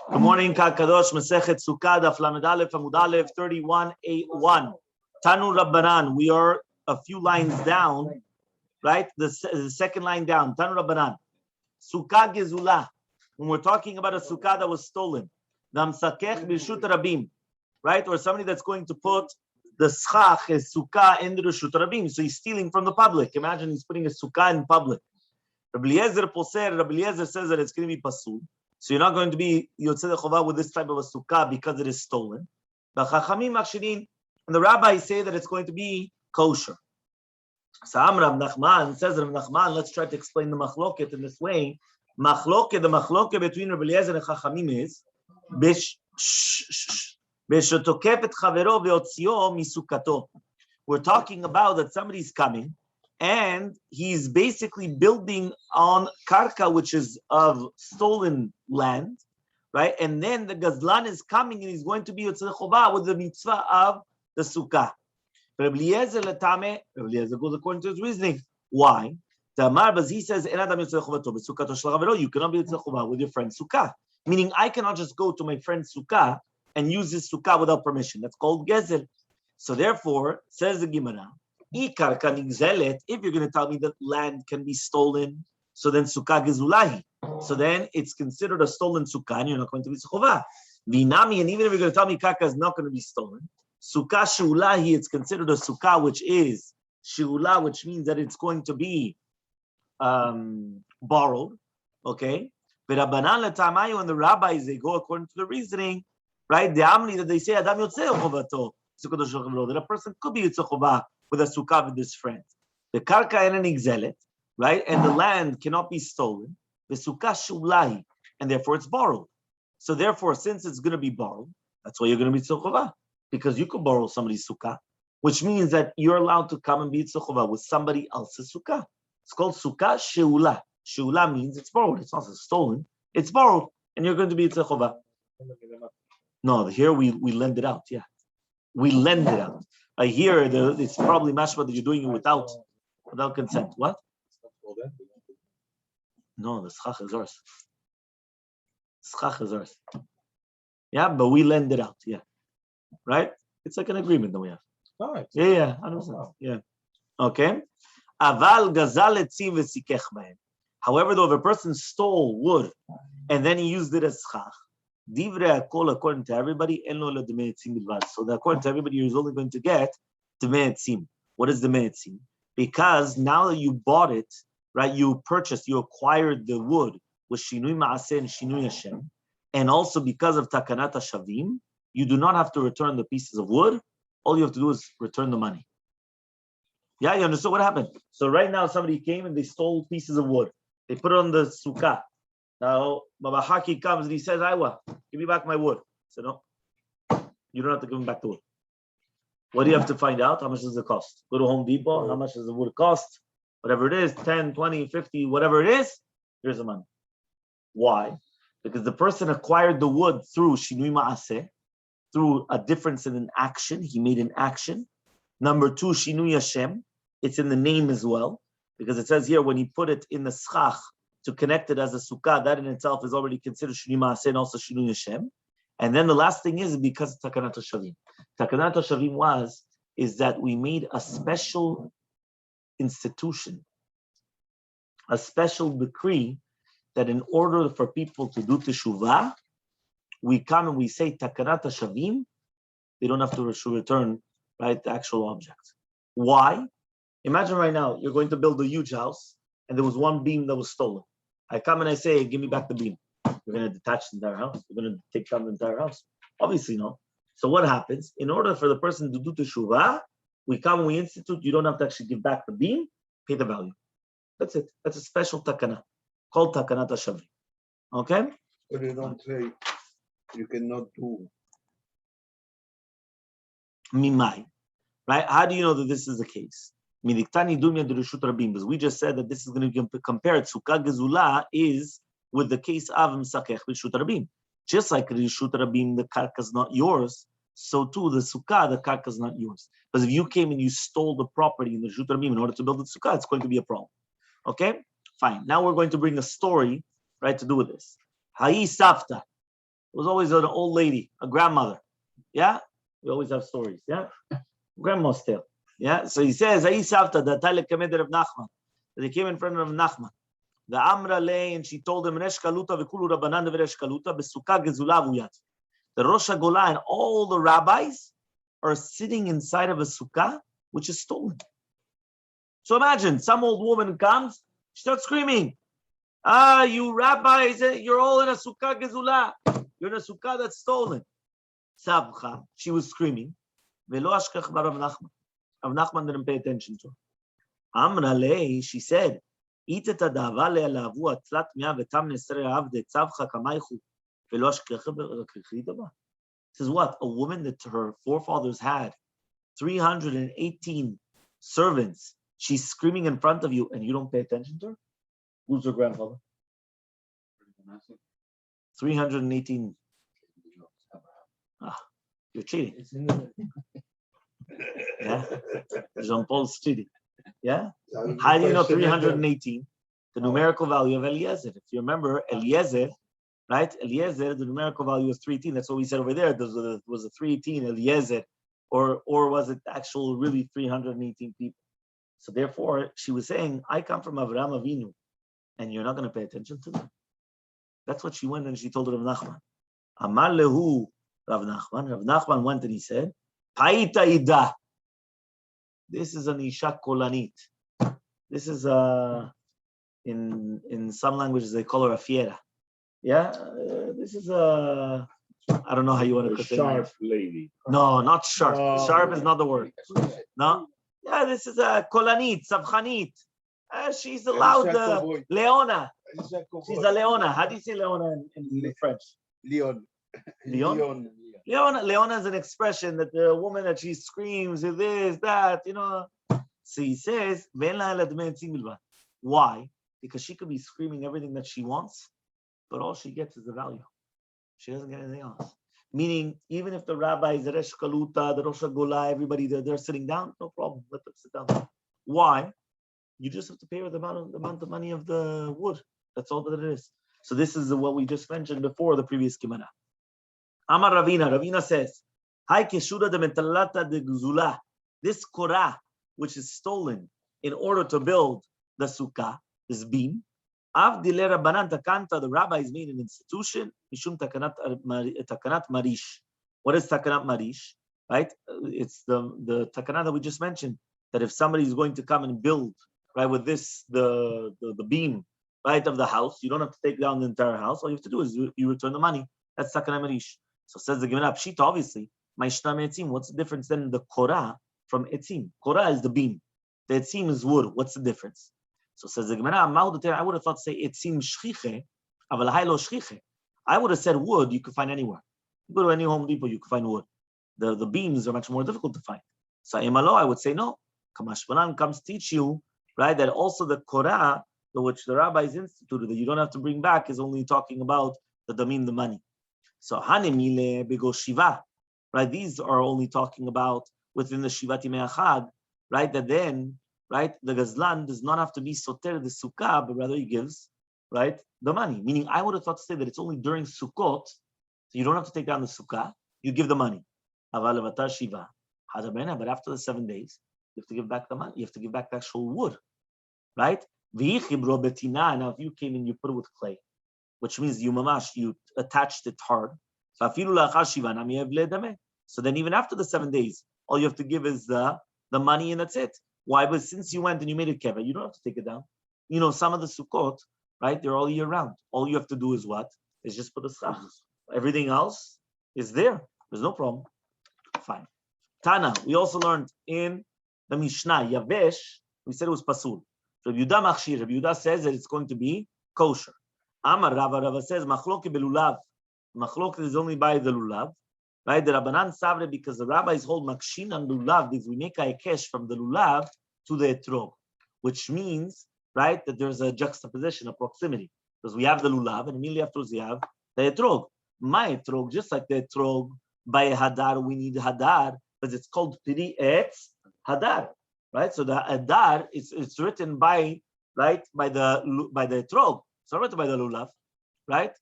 Good morning, Kadosh. Masechet Succah Daf Lamed Aleph Amud Aleph 31A1. Tanu Rabbanan. We are a few lines down, right? The second line down. Tanu Rabbanan. Sukkah Gezulah. When we're talking about a sukkah that was stolen, Namsakech B'Rishut Rabim, right? Or somebody that's going to put the schach, his sukkah, into the Rishut Rabim. So he's stealing from the public. Imagine he's putting a sukkah in public. Rabbi Eliezer says that it's going to be pasul. So you're not going to be Yotzei Chovah with this type of a sukkah because it is stolen. The Chachamim Makshirin and the rabbis say that it's going to be kosher. So Rav Nachman says, Rav Nachman, let's try to explain the machloket in this way. The machloket between Rabbi Eliezer and Chachamim is B'shetokef et chavero ve'otzio misukato. We're talking about that somebody's coming and he's basically building on karka, which is of stolen land, right? And then the gazlan is coming and he's going to be Yotzei Chovah with the mitzvah of the sukkah. Rabbi Eliezer goes according to his reasoning. Why? But he says, you cannot be Yotzei Chovah with your friend's sukkah. Meaning, I cannot just go to my friend's sukkah and use his sukkah without permission. That's called gezel. So therefore, says the Gemara, if you're going to tell me that land can be stolen, so then sukkah gezulahi. So then it's considered a stolen sukkah, and you're not going to be chovah. Vinami, and even if you're going to tell me karka is not going to be stolen, sukkah sheulahi, it's considered a sukkah which is sheula, which means that it's going to be borrowed. Okay. But Rabbanan letamayu, and the rabbis, they go according to the reasoning, right? The amni that they say adam yotzei chovato, that a person could be yotzei chovah with a sukkah with his friend. The karka and an exelet, right? And the land cannot be stolen. The sukkah shulahi, and therefore it's borrowed. So therefore, since it's going to be borrowed, that's why you're going to be tzochovah, because you could borrow somebody's sukkah, which means that you're allowed to come and be tzochovah with somebody else's sukkah. It's called sukkah sheula. Sheula means it's borrowed. It's not stolen. It's borrowed, and you're going to be tzochovah. No, here we lend it out. Yeah, we lend it out. I hear it's probably mashma that you're doing it without consent. What? No, the schach is ours. Schach is ours. Yeah, but we lend it out. Yeah, right. It's like an agreement that we have. Right. Yeah, 100%. Yeah. Okay. Aval gazal etzim v'sikech b'hem. However, though, if a person stole wood and then he used it as schach, divrei hakol, according to everybody, en lo ledmei etzim bilvad. So according to everybody, you're only going to get dmei etzim. What is dmei etzim? Because now that you bought it, right? You purchased, you acquired the wood with shinui maaseh and shinui Hashem, and also because of takanat hashavim, you do not have to return the pieces of wood. All you have to do is return the money. Yeah, you understood what happened? So right now, somebody came and they stole pieces of wood. They put it on the sukkah. Now, Baba Haki comes and he says, Aiwa, give me back my wood. I said, no, you don't have to give me back the wood. What do you have to find out? How much does it cost? Go to Home Depot. How much does the wood cost? Whatever it is, 10, 20, 50, whatever it is, here's the money. Why? Because the person acquired the wood through Shinui Ma'aseh, through a difference in an action. He made an action. Number two, Shinui Hashem. It's in the name as well. Because it says here, when he put it in the schach to connect it as a sukkah, that in itself is already considered Shinui Ma'aseh and also Shinui Hashem. And then the last thing is because of Takanat HaShavim. Takanat HaShavim is that we made a special institution, a special decree that in order for people to do teshuvah, we come and we say takanat hashavim, they don't have to return, right, the actual object. Why? Imagine right now, you're going to build a huge house and there was one beam that was stolen. I come and I say, give me back the beam. You're going to detach the entire house? You're going to take down the entire house? Obviously no. So what happens? In order for the person to do teshuvah, we come and we institute, you don't have to actually give back the beam, pay the value. That's it. That's a special takana called takanat hashavim. Okay? But you don't say you cannot do. Mimai. Right? How do you know that this is the case? Because we just said that this is going to be compared. Sukkah Gezulah is with the case of Masechta Rishut Rabim. Just like Rishut Rabim, the karka is not yours. So too, the sukkah, the karka is not yours. Because if you came and you stole the property in the Rishut Rabim in order to build the sukkah, it's going to be a problem. Okay? Fine. Now we're going to bring a story, right, to do with this. Ha'i Safta. was always an old lady, a grandmother. Yeah? We always have stories. Yeah? Grandma's tale. Yeah? So he says, Ayi Savta, the Taile Kameder of Nachman. They came in front of Nachman. The Amra lay, and she told him, Resh Kaluta, Vikulu Rabbanan, Veresh Kaluta, Besuka Gezula Vuyat. The Rosh HaGolah and all the rabbis are sitting inside of a sukkah, which is stolen. So imagine, some old woman comes, she starts screaming, you rabbis, you're all in a sukkah gezula. You're in a sukkah that's stolen. Savcha, she was screaming. Velo ashkech bar Rav Nachman. Rav Nachman didn't pay attention to her. Amra lei, she said, Itet adava le'alavu atlat mia vetam nesre avde tzavcha kamaychu. Velo ashkech bar. Says what? A woman that her forefathers had 318 servants. She's screaming in front of you and you don't pay attention to her? Who's her grandfather? 318. You're cheating. Yeah? Jean Paul's cheating. Yeah? How do you know 318? The numerical value of Eliezer. If you remember, Eliezer, right? Eliezer, the numerical value was 318. That's what we said over there. There was a 318 Eliezer. Or was it actual really 318 people? So therefore, she was saying, I come from Avraham Avinu, and you're not going to pay attention to them. That's what she went and she told Rav Nachman. Amar lehu Rav Nachman. Rav Nachman went and he said, Paita ida. This is an isha kolanit. This is in some languages they call her a fiera. Yeah, this is a, I don't know how you want to put it. Sharp lady. No, not sharp. Sharp is not the word. No. Yeah, this is a kolanit, savchanit. She's a loud leona. She's a leona. How do you say leona in French? Leon. Leon? Leona is an expression that the woman that she screams, this, that, you know. So he says, why? Because she could be screaming everything that she wants, but all she gets is the value. She doesn't get anything else. Meaning, even if the rabbis, the Resh Kaluta, the Rosh HaGolah, everybody, they're sitting down, no problem. Let them sit down. Why? You just have to pay her the amount of money of the wood. That's all that it is. So this is what we just mentioned before the previous Gemara. Amar Ravina. Ravina says, Hai keshura de mentalata de guzula. This korah, which is stolen in order to build the sukkah, this beam, Av dilera banan takanta, the rabbis made an institution, mishum takanat marish. What is takanat marish? Right? It's the takanat that we just mentioned, that if somebody is going to come and build, right, with this, the beam, right, of the house, you don't have to take down the entire house. All you have to do is you return the money. That's takanat marish. So says the Gemara, Pshita, obviously, ma'ishtam etzim. What's the difference then the korah from etzim? Korah is the beam. The etzim is wood. What's the difference? So says the Gemara, I would have thought to say etzim shchiche, aval hai lo shchiche. I would have said wood you could find anywhere. You go to any Home Depot, you can find wood. The beams are much more difficult to find. So I would say no. Kamashbanan comes teach you, right, that also the korah, which the rabbis instituted, that you don't have to bring back, is only talking about the damim, the money. So hanemile bego shiva, right? These are only talking about within the shivati me'achad, right? That then, right, the gazlan does not have to be soter the sukkah, but rather he gives, right, the money. Meaning, I would have thought to say that it's only during Sukkot, so you don't have to take down the sukkah, you give the money. Aval shiva, but after the 7 days, you have to give back the money. You have to give back the actual wood, right? Now, if you came in, you put it with clay, which means you attached it hard. So then even after the 7 days, all you have to give is the money and that's it. Why? But since you went and you made it keva, you don't have to take it down. You know, some of the sukkot, right, they're all year round. All you have to do is what? Is just put the schach. Everything else is there. There's no problem. Fine. Tana, we also learned in the Mishnah, Yavesh, we said it was pasul. Rabbi Yehuda Machshir, Rabbi Yehuda says that it's going to be kosher. Amar Rava says, Machloke belulav. Machloke is only by the lulav. Right? The Rabbanan Savre, because the rabbis hold makshin and lulav, because we make a kesh from the lulav to the etrog, which means, right, that there's a juxtaposition, a proximity. Because we have the lulav, and immediately afterwards we have the etrog. My etrog, just like the etrog, by hadar, we need hadar, because it's called piri etz hadar. Right? So the hadar, it's written by, right, by the etrog. It's not written by the lulav, right?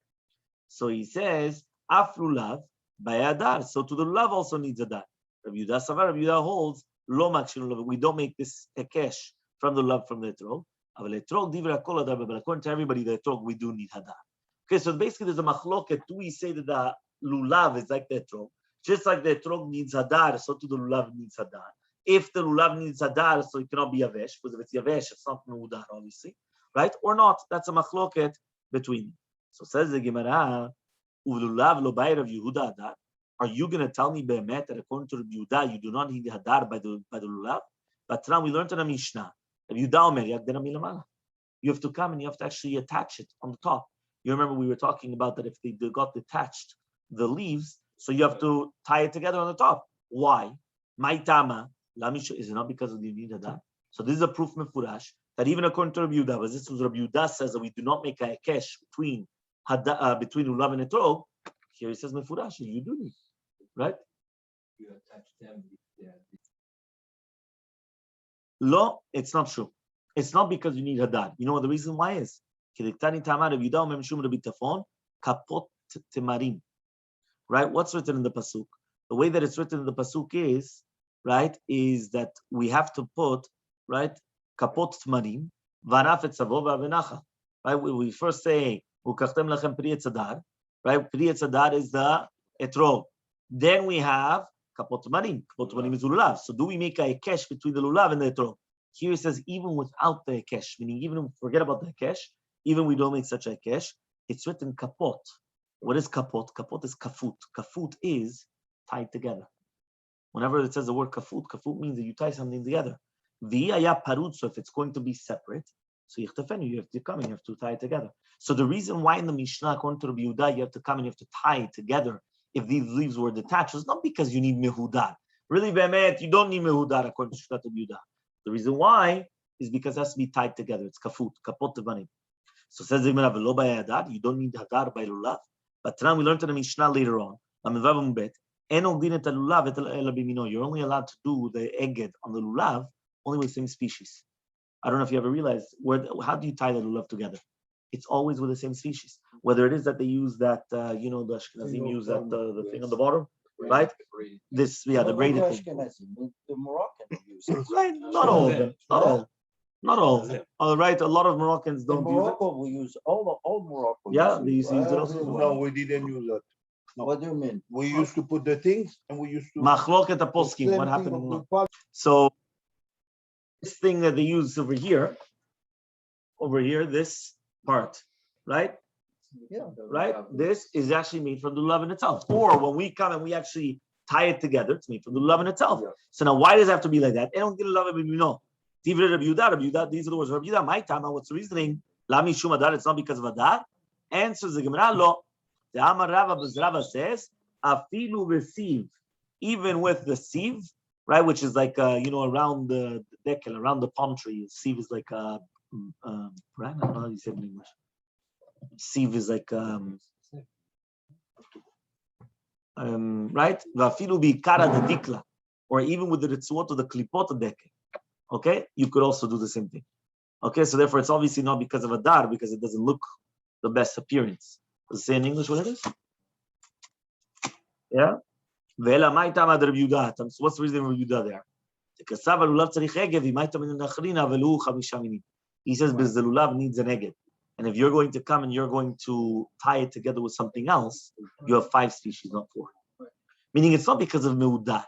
So he says, Af lulav bayadar. So to the lulav also needs a dar. Rabbi Yehuda Savar, Rabbi Yehuda holds lo makshin lulav. We don't make this hekesh from the lulav from the etrog. But according to everybody, the etrog we do need hadar. Okay, so basically there's a machloket. Do we say that the lulav is like the etrog? Just like the etrog needs hadar, so to the lulav needs hadar. If the lulav needs hadar, so it cannot be yavesh, because if it's yavesh, it's not mudar, obviously, right? Or not? That's a machloket between them. So says the Gemara, "Ululav lo bayir of Yehuda hadar." Are you going to tell me be'emet that according to Rabbi Yehuda, you do not need hadar by the lulav? But now we learned in a Mishnah. Rabbi Yehuda omer yagdera milamala. You have to come and you have to actually attach it on the top. You remember we were talking about that if they got detached, the leaves, so you have to tie it together on the top. Why? Maitama. Is it not because you need hadar? So this is a proof mefurash that even according to Rabbi Yehuda, but this was Rabbi Yehuda says that we do not make a hekesh between lulav and etrog. Here he says mefurash, you do need, right? You attach them. Lo, it's not true. It's not because you need hadar. You know what the reason why is? Kapot temarim. Right? What's written in the pasuk? The way that it's written in the pasuk is, right, is that we have to put, right, kapot temarim, vanaf et savo v'avenacha. Right? We first say, ukachtem lachem pri etzadar. Right? Pri etzadar is the etrog. Then we have kapot temarim. Kapot temarim is lulav. So do we make a hekesh between the lulav and the etrog? Here it says even without the hekesh, meaning even if we forget about the hekesh, even we don't make such a hekesh, it's written kapot. What is kapot? Kapot is kafut. Kafut is tied together. Whenever it says the word kafut, kafut means that you tie something together. V'iyaya parut, so if it's going to be separate, so you have to come and you have to tie it together. So the reason why in the Mishnah, according to Rabbi Yehuda, you have to come and you have to tie it together if these leaves were detached, it's not because you need mehudar. Really, be'emet, you don't need mehudar according to Rabbi Yehuda. The reason why is because it has to be tied together. It's kafut, kapot tevanim. So says the Gemara, "V'lo bayadar." You don't need hadar by lulav. But now we learned in the Mishnah later on. You're only allowed to do the eged on the lulav only with the same species. I don't know if you ever realized how do you tie the lulav together? It's always with the same species. Whether it is that they use that, the Ashkenazim use that the thing on the bottom, right? This, the braided thing. The Moroccan use it. Right, not all of them. Not all. All right, a lot of Moroccans don't use it. Morocco, we use all Morocco. Yeah, they used to use it also. No, we didn't use that. No. What do you mean? We used to put the things and we used to. Machloket aposkim. What happened? So this thing that they use over here, this part, right? Yeah. Right? This is actually made from the lulav in itself. Or when we come and we actually tie it together, it's made from the lulav in itself. Yeah. So now why does it have to be like that? I don't get a lulav, but we know. These are the words of Rabbi Yehuda. My time, what's the reasoning? Lami shum hadar, it's not because of hadar. Answers the Gemara, lo. The Amar Rava says, afilu v'siv, even with the sieve, right, which is like, around the dekel, around the palm tree. Sieve is like, right? I don't know how you say it in English. Sieve is like, right? V'afilu bi'ikara the dikla, or even with the ritzuot of the klipot of dekel. Okay, you could also do the same thing. Okay, so therefore it's obviously not because of a dar, because it doesn't look the best appearance. Does it say in English what it is? Yeah? So what's the reason for Yehuda there? He says because the lulav needs an eged. And if you're going to come and you're going to tie it together with something else, you have 5 species, not 4. Meaning it's not because of meudar.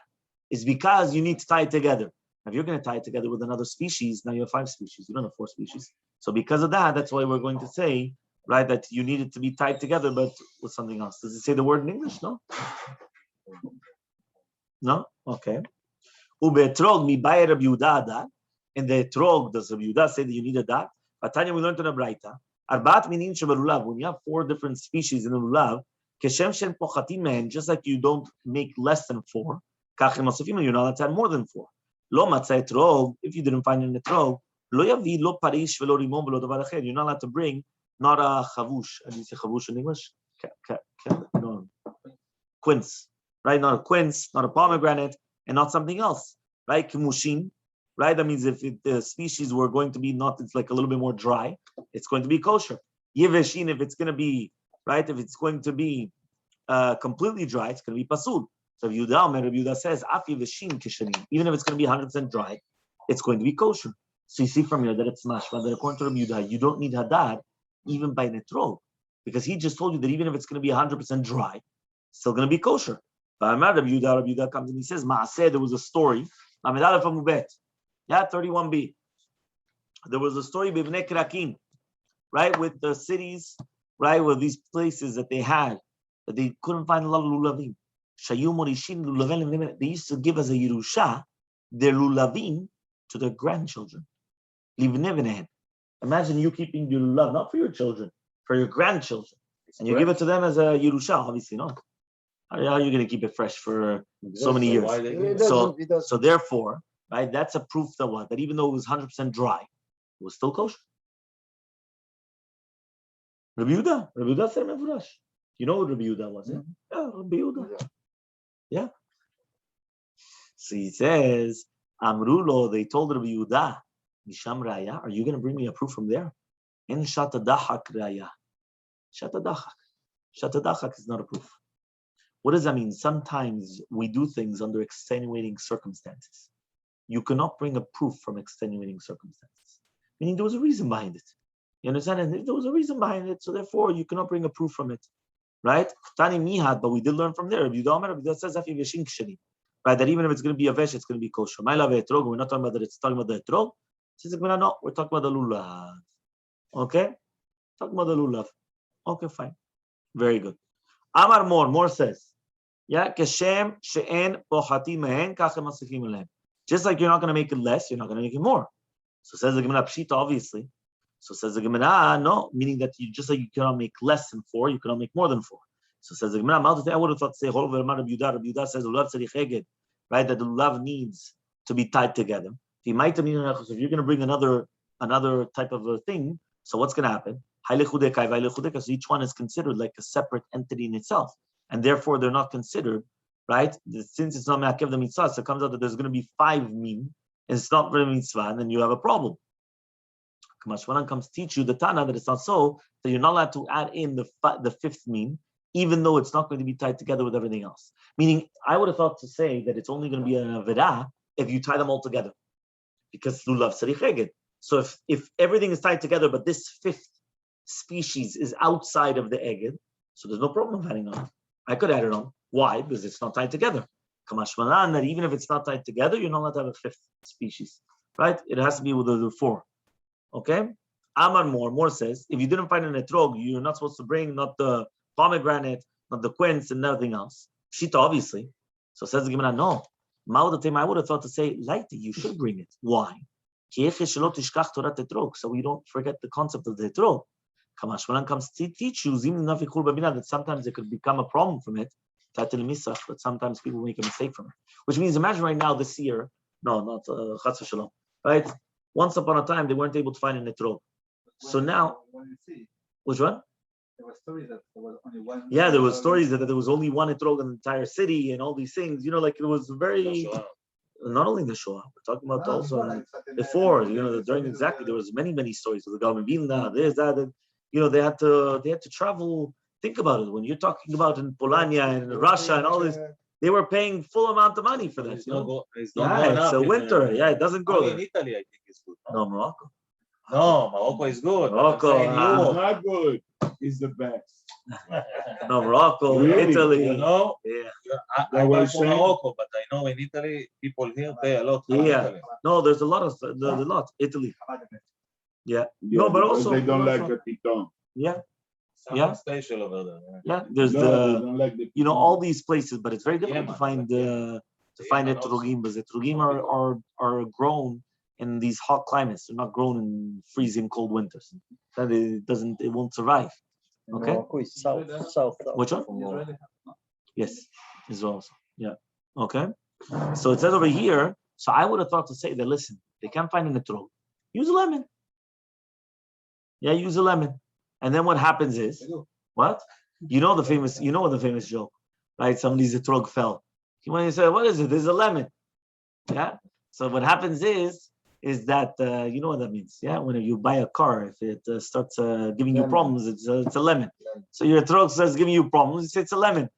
It's because you need to tie it together. If you're going to tie it together with another species, now you have 5 species. You don't have 4 species. So because of that, that's why we're going to say, right, that you need it to be tied together, but with something else. Does it say the word in English? No? No? Okay. Ubetrog mi bayir Rabbi Yehuda adat. In the etrog, does Rabbi Yehuda say that you need a dat? Batanya, we learned in a braita. Arbat minin shebalulav. When you have 4 different species in the lulav, keshem shen pochatim men, just like you don't make less than 4, kachim asofim, you're not allowed to have more than 4. Lo matzah etrog, if you didn't find an etrog, lo yavi lo parish velo rimon velo davar acher. You're not allowed to bring not a chavush. How do you say chavush in English? No. Quince, right? Not a quince, not a pomegranate, and not something else, right? Kimushin, right? That means if the species were going to be not, it's like a little bit more dry, it's going to be kosher. Yeveshin, if it's going to be, right? If it's going to be completely dry, it's going to be pasul. So Rabbi Yehuda says, Afi v'shin kishanim. Even if it's going to be 100% dry, it's going to be kosher. So you see from here that it's mashma that according to Rabbi Yehuda, you don't need hadar even by netrog, because he just told you that even if it's going to be 100% dry, it's still going to be kosher. But Rabbi Yehuda comes and he says, Maaseh, there was a story. Yeah, 31b. There was a story b'bnei Kirakim, right, with the cities, right, with these places that they had, that they couldn't find a lot of lulavim. They used to give as a Yerusha their lulavim to their grandchildren. Imagine you keeping your lulav, not for your children, for your grandchildren. And you give it to them as a Yerusha, obviously not. How are you going to keep it fresh for so many years? So therefore, right, that's a proof that what? That even though it was 100% dry, it was still kosher. Rabbi Yehuda said mefurash. You know what Rabbi Yehuda was, eh? Yeah, Rabbi Yehuda. Yeah. So he says, Amrulo, they told Rabbi Yehuda, Misham Raya, are you going to bring me a proof from there? En shatadachak Raya. Shatadachak is not a proof. What does that mean? Sometimes we do things under extenuating circumstances. You cannot bring a proof from extenuating circumstances. Meaning there was a reason behind it. You understand? And if there was a reason behind it, so therefore you cannot bring a proof from it. Right? But we did learn from there. Rabbi Yehuda says, right, that even if it's going to be a vesh, it's going to be kosher. We're not talking about that, it's talking about the etrog. Says, no, we're talking about the lulav. Okay? Talking about the lulav. Okay, fine. Very good. Amar More says, yeah, Keshem she'en pochati mehen kachem asifim alehem. Just like you're not going to make it less, you're not going to make it more. So says the Gemara Pshita, obviously. So says the Gemara, no, meaning that you just like you cannot make less than 4, you cannot make more than 4. So says the Gemara, I would have thought to say, Rabbi Yehuda says, right, that the lulav needs to be tied together. If you're going to bring another type of a thing, so what's going to happen? So each one is considered like a separate entity in itself, and therefore they're not considered, right? Since it's not me'akev the mitzvah, so it comes out that there's going to be 5 min, and it's not very mitzvah, and then you have a problem. Kamashwanan comes to teach you the Tana that it's not so, that you're not allowed to add in the 5th min, even though it's not going to be tied together with everything else. Meaning, I would have thought to say that it's only going to be an avera if you tie them all together, because lulav sarich eged. So if everything is tied together, but this 5th species is outside of the eged, so there's no problem of adding on. I could add it on. Why? Because it's not tied together. Kamashmanan, that even if it's not tied together, you're not allowed to have a 5th species, right? It has to be with the 4. Okay? Amar More says, if you didn't find an etrog, you're not supposed to bring not the pomegranate, not the quince, and nothing else. Shita, obviously. So says the Gemara, no. I would have thought to say, lighty, you should bring it. Why? So we don't forget the concept of the etrog. Kamashmanan comes to teach you that sometimes it could become a problem from it, but sometimes people make a mistake from it. Which means, imagine right now this year, no, not Chas v'Shalom, right? Once upon a time, they weren't able to find an etrog. So now, which one? There were stories that there was only one. Yeah, there was stories that there was only one etrog in the entire city and all these things. You know, like it was very. Not only the Shoah, we're talking about also before. You know, during exactly there was many stories of the government Vilna, this, that. You know, they had to travel. Think about it. When you're talking about in Polania and Russia and all this, they were paying full amount of money for this. It's a winter. It doesn't go there. In Italy, I think it's good. No, Morocco. No, Morocco is good. Morocco, It's not good. It's the best. No, Morocco, Really? Italy. You know? Yeah. I buy from Morocco, but I know in Italy, people here pay a lot for Italy. No, there's a lot of Italy. Yeah. No, but also they don't like the piton. Yeah. Something special over there. Yeah. There's They don't like the piton. all these places, but it's very difficult to find Yemen etrogim, because etrogim are grown in these hot climates. They're not grown in freezing cold winters. That it won't survive. Okay. Morocco is south. Which one? from Morocco. Yes, Israel also. Yeah. Okay. So it says over here. So I would have thought to say that, listen, they can't find an etrog. Use a lemon. Yeah, use a lemon. And then what happens is what? You know the famous joke, right? Somebody's etrog fell. When you say, what is it? There's a lemon. Yeah. So what happens is is that you know what that means, yeah? When you buy a car, if it starts giving you Lemon. problems, it's a lemon. So your etrog starts giving you problems, you say it's a lemon.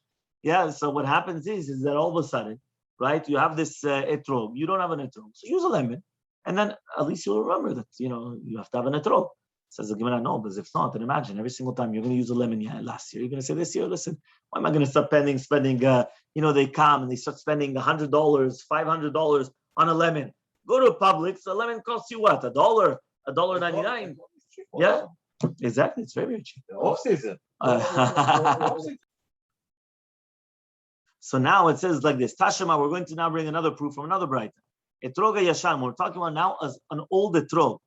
Yeah. So what happens is that all of a sudden, right? You have this etrog, you don't have an etrog, so use a lemon, and then at least you'll remember that you have to have an etrog. Says the Gemara, no, because if not, then imagine every single time you're going to use a lemon. Yeah, last year you're going to say this year, listen, why am I going to start spending? They come and they start spending $100, $500 on a lemon. Go to Publix, a lemon costs you what? $1, $1.99. Yeah, exactly. It's very, very cheap. Off season. So now it says like this. Tashema, we're going to now bring another proof from another brighter. Etroga yashan. We're talking about now as an old etrog.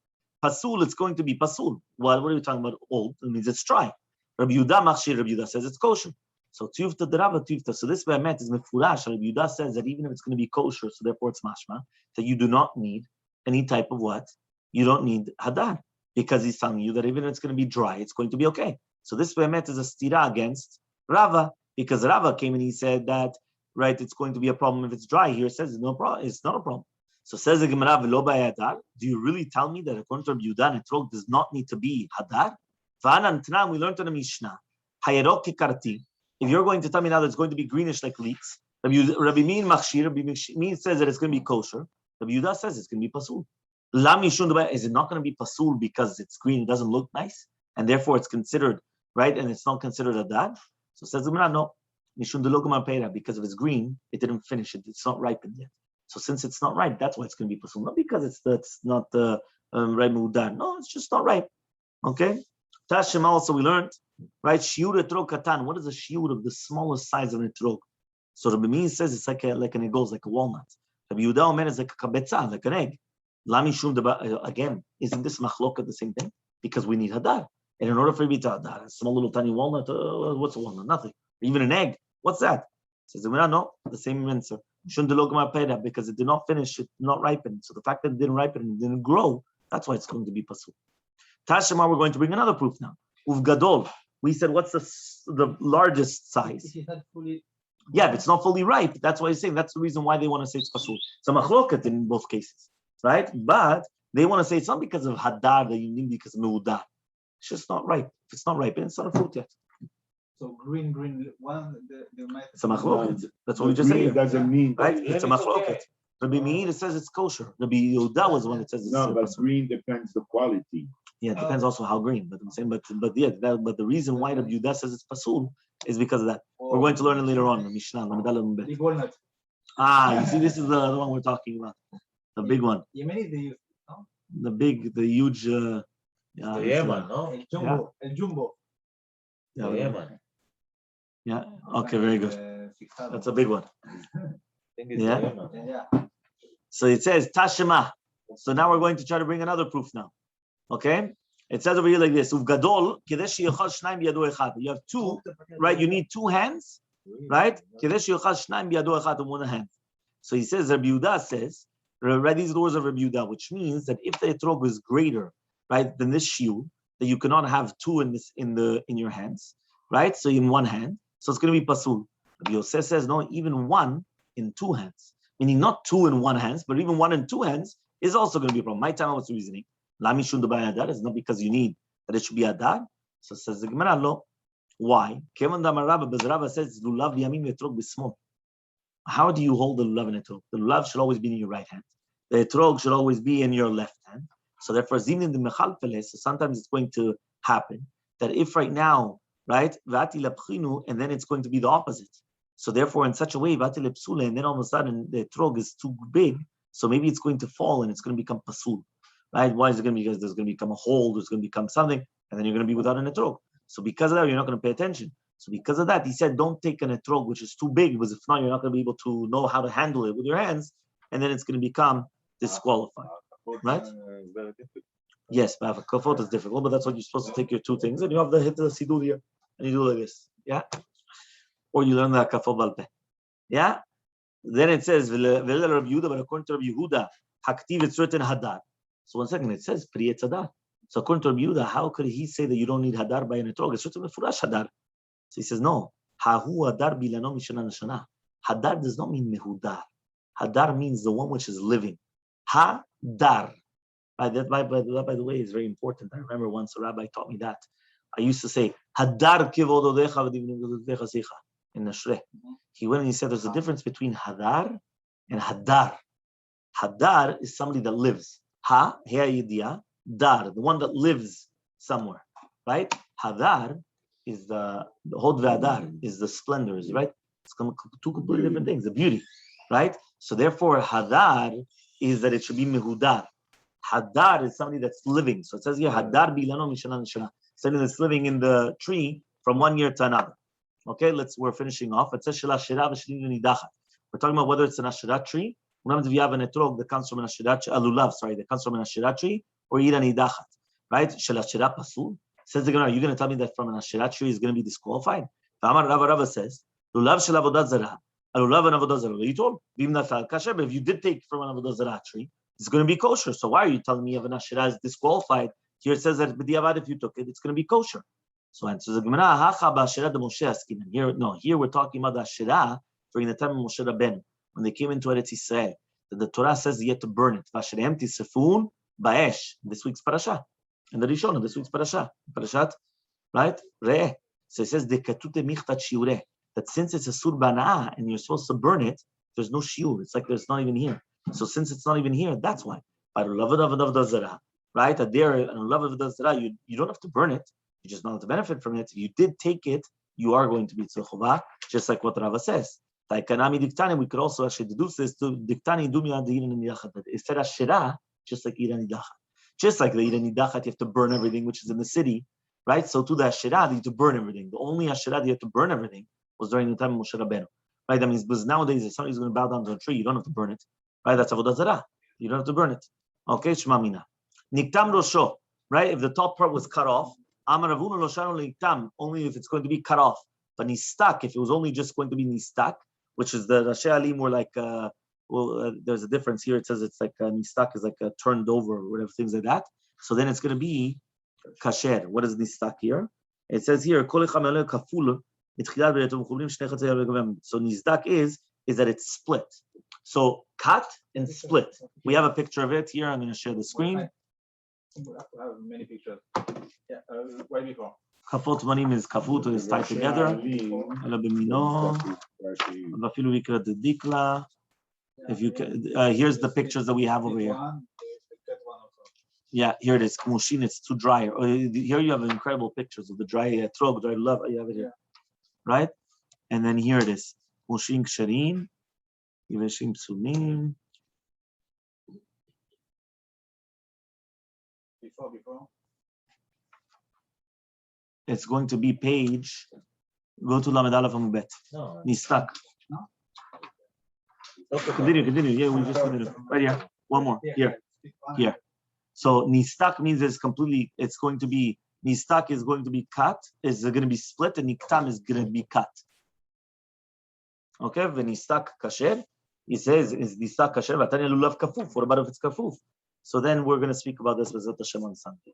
Pasul, it's going to be pasul. What are we talking about? Old. It means it's dry. Rabbi Yudah machshir. Rabbi Yudah says it's kosher. So tiyufta derava tiyufta. So this be'emet is mefurash. Rabbi Yudah says that even if it's going to be kosher, so therefore it's mashma, that you do not need any type of what? You don't need hadar. Because he's telling you that even if it's going to be dry, it's going to be okay. So this be'emet is a stira against Rava. Because Rava came and he said that, right, it's going to be a problem if it's dry. Here it says it's no problem. It's not a problem. So says the Gemara, "V'lo ba'yadar." Do you really tell me that according to Rabbi Yudah, etrog does not need to be hadar? V'anan tnam, we learned in the Mishnah, hayarok kikarti. If you're going to tell me now that it's going to be greenish like leeks, Rabbi Min machshir, Rabbi Min says that it's going to be kosher. Rabbi Yudah says it's going to be pasul. Lam yishun, is it not going to be pasul because it's green, it doesn't look nice, and therefore it's considered right, and it's not considered hadar? So says the Gemara, no, mishun delogam pera, because if it's green, it didn't finish it, it's not ripened yet. So since it's not ripe, that's why it's going to be pasul. Not because it's not ripe mudar. No, it's just not ripe. Okay. Tashema also we learned, right? Shiur etrog katan. What is the shiur of the smallest size of an etrog? So Rabbi Meir says it's like an egos, like a walnut. Rabbi Yehuda Omer is like a kabetza, like an egg. Lami shum again. Isn't this machloket the same thing? Because we need hadar, and in order for it to be hadar, a small little tiny walnut. What's a walnut? Nothing. Even an egg. What's that? Says the Gemara, no, the same answer. Because it did not finish, it did not ripen. So the fact that it didn't ripen and it didn't grow, that's why it's going to be pasul. Tashema, we're going to bring another proof now. Uv gadol. We said, what's the largest size? Yeah, if it's not fully ripe, that's why he's saying that's the reason why they want to say it's pasul. It's a machloket in both cases, right? But they want to say it's not because of hadar that you need, because of meudar. It's just not ripe. If it's not ripe, it's not a fruit yet. So green one. It's a machloket. That's what we just said. It doesn't mean Right? It's a machloket. Rabbi Meir says it's kosher. Rabbi Yehuda was the one that says it's no, but pasul. green depends the quality. Yeah, it depends also how green. But I'm saying, but the reason why Rabbi Yehuda says it's pasul is because of that. We're going to learn it later on. Mishnah. Big walnut. You see, this is the one we're talking about, the big one, Yemeni they use, no? the huge. The Yemen, no? El jumbo. The Yemen. Yeah. Okay. Very good. That's a big one. I think it's Yeah. the Yemen. Yeah. So it says Tashema. So now we're going to try to bring another proof now. Okay. It says over here like this: Uvgadol kedesh yochal shnayim biyado echad. You have two, right? You need two hands, right? Kedesh yochal shnayim biyado echad, one hand. So he says, Rabbi Yehuda says, right? These are the words of Rabbi Yehuda, which means that if the etrog is greater, right, than this shiur, that you cannot have two in your hands, right? So in one hand, so it's going to be pasul. Rabbi Yosef says no, even one in two hands, meaning not two in one hands, but even one in two hands is also going to be a problem. My time, what's the reasoning? Lami shun hadar is not because you need that it should be hadar. So says the Gemara, lo. Why? Kevan damar Rabba, because Rabba says lulav biyamin etrog bismol. How do you hold the lulav in etrog? The lulav should always be in your right hand. The etrog should always be in your left hand. So therefore, zimnin the mechalfeles. So sometimes it's going to happen that if right now, right, vati lapchinu, and then it's going to be the opposite. So therefore, in such a way, vati lepsule, and then all of a sudden the etrog is too big. So maybe it's going to fall and it's going to become pasul. Right? Why is it going to be? Because there's going to become a hole, there's going to become something, and then you're going to be without an etrog. So because of that, you're not going to pay attention. So because of that, he said, don't take an etrog which is too big, because if not, you're not going to be able to know how to handle it with your hands, and then it's going to become disqualified. Right? Yes, but a kafot is difficult, but that's what you're supposed to take your two things, and you have the hit the sidur here, and you do like this. Yeah? Or you learn the kafot balpe. Yeah? Then it says, but according to Rabbi Yehuda, haktiv, it's written hadar. So 1 second, it says priyet hadar. So according to Rabbi Yehuda, how could he say that you don't need hadar by an etrog? It's written mefurash hadar. So he says, no. Hahu hadar bilano mishana nashana. Hadar does not mean mehudar. Hadar means the one which is living. Hadar. Right? That, by the way, is very important. I remember once a rabbi taught me that. I used to say, Hadar kivododecha v'divnudodecha sicha in Nashreh. He went and he said there's a difference between Hadar and Hadar. Hadar is somebody that lives. Ha, hea yidia, dar, the one that lives somewhere. Right? Hadar is the Hod ve'adar, is the splendors, right? It's two completely different things, the beauty, right? So therefore, Hadar is that it should be mehudar. Hadar is somebody that's living. So it says here, Hadar bilano mishana nishana. Somebody that's living in the tree from one year to another. Okay, we're finishing off. It says shela shira v'shilin nidachat. We're talking about whether it's an ashira tree. If you have an etrog that comes from an ashira tree, a lulav, that comes from an ashira tree, or ira nidachat, right? Shela shira pasul. Says the Gemara, are you going to tell me that from an ashira tree is going to be disqualified? Amar Rava says, lulav shel avodat zarah, lulav and avodat zarah. You told bim nafal kasher, but if you did take from an avodat zarah tree, it's going to be kosher. So why are you telling me if an ashira is disqualified? Here it says that b'diavad, if you took it, it's going to be kosher. So answers the Gemara, hacha ba'ashira de Moshe askinan. Here we're talking about the ashira during the time of Moshe Rabbeinu when they came into Eretz Yisrael. The Torah says you have to burn it. V'asherem tisefun ba'esh. This week's parasha. And the Rishon of this week's parashat, right? Re'eh. So it says dekatute michtat shiure, that since it's a sur bana'ah and you're supposed to burn it, there's no shiur. It's like it's not even here. So since it's not even here, that's why. But right? That there and love of the you don't have to burn it. You just don't have to benefit from it. If you did take it, you are going to be tzechova, just like what Rava says. We could also actually deduce this to diktani dumya the iran nidachat. Instead of shira, just like iran nidachat. Just like the Iran Nidachat, you have to burn everything which is in the city, right? So to the Asherah, you have to burn everything. The only Asherah you have to burn everything was during the time of Moshe Rabbeinu, right? That means because nowadays if somebody's going to bow down to a tree, you don't have to burn it, right? That's avodah zarah. You don't have to burn it. Okay, Shema Mina. Niktam Rosho, right? If the top part was cut off, Amar Ravuna Loshano Niktam, only if it's going to be cut off. But Nistak, if it was only just going to be Nistak, which is the Rashi Alim were like, there's a difference here. It says it's like nistak is like turned over or whatever, things like that. So then it's going to be kasher. What is nistak here? It says here, so nistak is that it's split. So cut and split. We have a picture of it here. I'm going to share the screen. I have many pictures. Yeah, right before. Kafot manim is kafut is tied together. If you can, here's the pictures that we have over here. Yeah, here it is. Mushin, it's too dry. Here you have incredible pictures of the dry trog, dry love. You have it here, right? And then here it is. Mushin ksharim, yiveshim psulim. Before. It's going to be page. Go to Lamed Aleph Amud Bet. Nistak. Continue. Yeah, we just continue. Right here. One more. Here. So nistak means it's going to be, nistak is going to be cut, is going to be split, and niktam is going to be cut. Okay, v'nistak kasher, he says, is nistak kasher, v'atanya lulav kafuf. What about if it's kafuf? So then we're going to speak about this with Zot Hashem on Sunday.